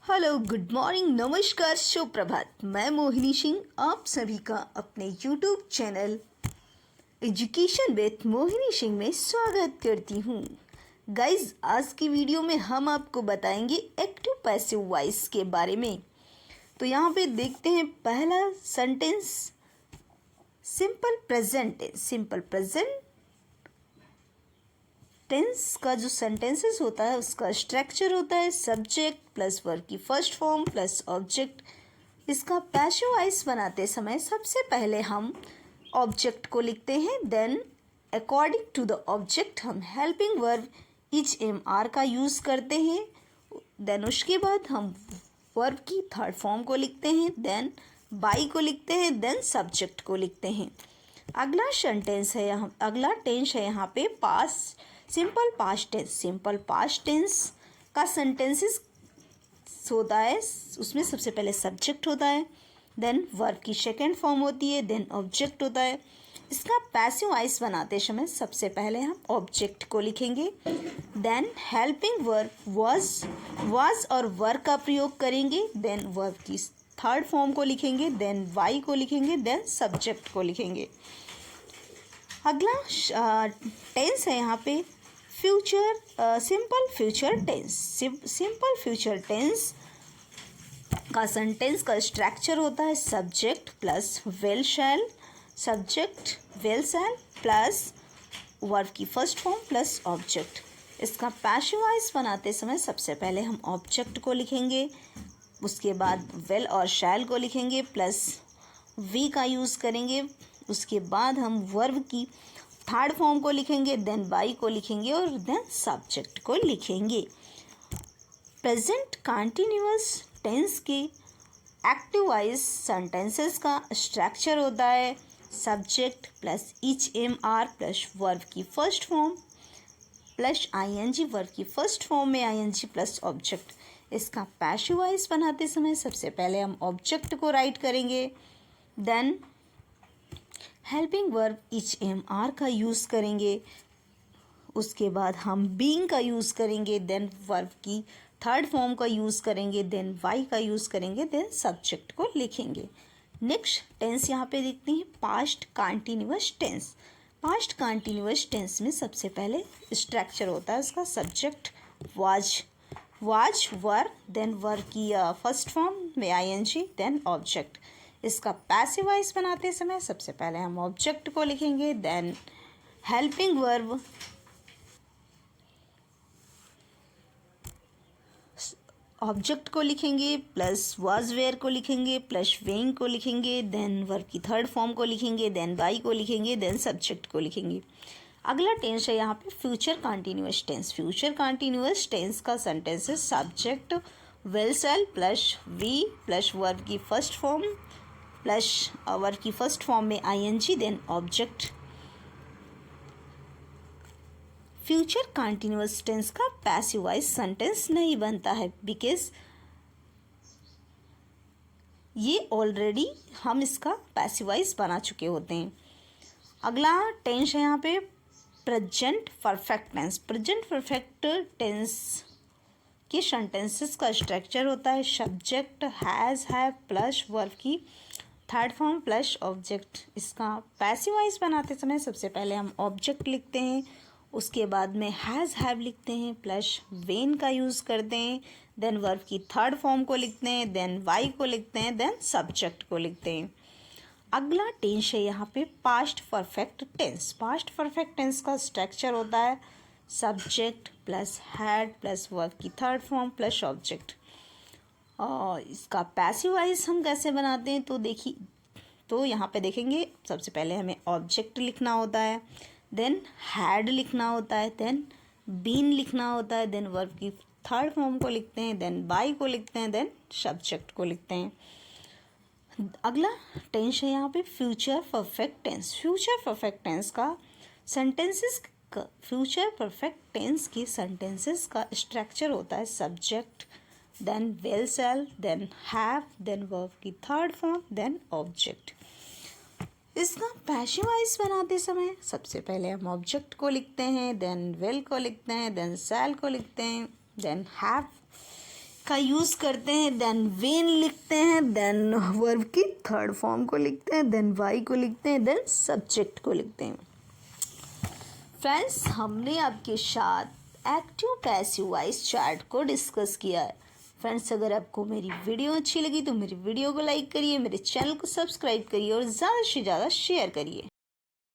Hello, good morning, नमस्कार, सुप्रभात। मैं मोहिनी सिंह आप सभी का अपने YouTube channel education with Mohini Singh में स्वागत करती हूँ। गाइज, आज की वीडियो में हम आपको बताएंगे एक्टिव पैसिव वॉइस के बारे में। तो यहाँ पे देखते हैं पहला sentence, simple present tense. Simple present tense का जो सेंटेंसेस होता है उसका स्ट्रक्चर होता है सब्जेक्ट प्लस वर्ब की फर्स्ट फॉर्म प्लस ऑब्जेक्ट। इसका पैसिव वॉइस बनाते समय सबसे पहले हम ऑब्जेक्ट को लिखते हैं, then according to the object हम helping verb is am are का यूज़ करते हैं। देन उसके बाद हम वर्ब की थर्ड फॉर्म को लिखते हैं, देन बाई को लिखते हैं, देन सब्जेक्ट को लिखते हैं। अगला टेंस है यहाँ पे past, simple past tense. Simple past tense का सेंटेंसेस होता है, उसमें सबसे पहले सब्जेक्ट होता है, देन वर्ब की सेकेंड फॉर्म होती है, देन ऑब्जेक्ट होता है। इसका पैसिव वॉइस बनाते समय सबसे पहले हम ऑब्जेक्ट को लिखेंगे, देन हेल्पिंग वर्ब वाज और वर का प्रयोग करेंगे, देन वर्ब की थर्ड फॉर्म को लिखेंगे, देन वाई को लिखेंगे, देन सब्जेक्ट को लिखेंगे। अगला टेंस है यहाँ पे future, simple future tense. Simple future tense का सेंटेंस का स्ट्रक्चर होता है subject plus will shall, subject will shall plus verb की फर्स्ट फॉर्म प्लस ऑब्जेक्ट। इसका पैसिव वॉइस बनाते समय सबसे पहले हम ऑब्जेक्ट को लिखेंगे, उसके बाद विल और शैल को लिखेंगे प्लस वी का यूज़ करेंगे, उसके बाद हम वर्ब की थर्ड फॉर्म को लिखेंगे, देन बाई को लिखेंगे और देन सब्जेक्ट को लिखेंगे। प्रेजेंट कंटिन्यूअस टेंस के एक्टिव वॉइस सेंटेंसेस का स्ट्रक्चर होता है subject plus is am are plus verb की first form plus ING, verb की फर्स्ट फॉर्म में आईएनजी प्लस ऑब्जेक्ट। इसका पैसिव वॉइस बनाते समय सबसे पहले हम ऑब्जेक्ट को राइट करेंगे, then helping verb is am are का यूज़ करेंगे, उसके बाद हम बीइंग का यूज़ करेंगे, देन वर्ब की थर्ड फॉर्म का यूज़ करेंगे, देन वाई का यूज़ करेंगे, देन सब्जेक्ट को लिखेंगे। नेक्स्ट टेंस यहाँ पे देखते हैं past continuous tense. Past continuous tense में सबसे पहले स्ट्रक्चर होता है उसका subject was were, then verb की फर्स्ट फॉर्म में आईएनजी, देन ऑब्जेक्ट। इसका पैसिव वॉइस बनाते समय सबसे पहले हम ऑब्जेक्ट को लिखेंगे, देन हेल्पिंग वर्ब ऑब्जेक्ट को लिखेंगे प्लस वाज वेयर को लिखेंगे प्लस वेइंग को लिखेंगे, देन वर्ब की थर्ड फॉर्म को लिखेंगे, देन बाई को लिखेंगे, देन सब्जेक्ट को लिखेंगे। अगला टेंस है यहाँ पे future continuous tense. Future continuous tense का सेंटेंस है subject will shall plus V plus verb की फर्स्ट फॉर्म प्लस वर्ब की फर्स्ट फॉर्म में ING, then object. Future continuous tense का पैसिव वॉइस सेंटेंस नहीं बनता है बिकॉज ये ऑलरेडी हम इसका पैसिव वॉइस बना चुके होते हैं। अगला टेंस है यहाँ पे present perfect tense. Present perfect tense के सेंटेंसेस का स्ट्रक्चर होता है subject has have plus verb की थर्ड फॉर्म प्लस ऑब्जेक्ट। इसका पैसिव वॉइस बनाते समय सबसे पहले हम ऑब्जेक्ट लिखते हैं, उसके बाद में हैज़ हैव लिखते हैं प्लस वेन का यूज़ करते हैं, देन वर्ब की थर्ड फॉर्म को लिखते हैं, देन वाई को लिखते हैं, देन सब्जेक्ट को लिखते हैं। अगला टेंस है यहाँ पे past perfect tense. Past perfect tense का स्ट्रक्चर होता है subject plus had plus verb की थर्ड फॉर्म प्लस ऑब्जेक्ट। और इसका पैसिव वॉइस हम कैसे बनाते हैं तो यहाँ पे देखेंगे सबसे पहले हमें ऑब्जेक्ट लिखना होता है, देन हैड लिखना होता है, देन बीन लिखना होता है, देन वर्ब की थर्ड फॉर्म को लिखते हैं, देन बाई को लिखते हैं, देन सब्जेक्ट को लिखते हैं। अगला टेंस है यहाँ पे future perfect tense. Future perfect tense का फ्यूचर परफेक्ट टेंस की सेंटेंसेस का स्ट्रक्चर होता है subject, then will shall, then have, then verb की थर्ड फॉर्म, देन ऑब्जेक्ट। इसका पैसिव वॉइस बनाते समय सबसे पहले हम ऑब्जेक्ट को लिखते हैं, देन विल को लिखते हैं, देन शैल को लिखते हैं, देन हैव। का यूज़ करते हैं, देन वेन लिखते हैं, देन वर्ब की थर्ड फॉर्म को लिखते हैं, देन वाई को लिखते हैं, देन सब्जेक्ट को लिखते हैं। फ्रेंड्स, हमने आपके साथ एक्टिव पैसिव वॉइस चार्ट को डिस्कस किया है। फ्रेंड्स, अगर आपको मेरी वीडियो अच्छी लगी तो मेरी वीडियो को लाइक करिए, मेरे चैनल को सब्सक्राइब करिए और ज़्यादा से ज़्यादा शेयर करिए।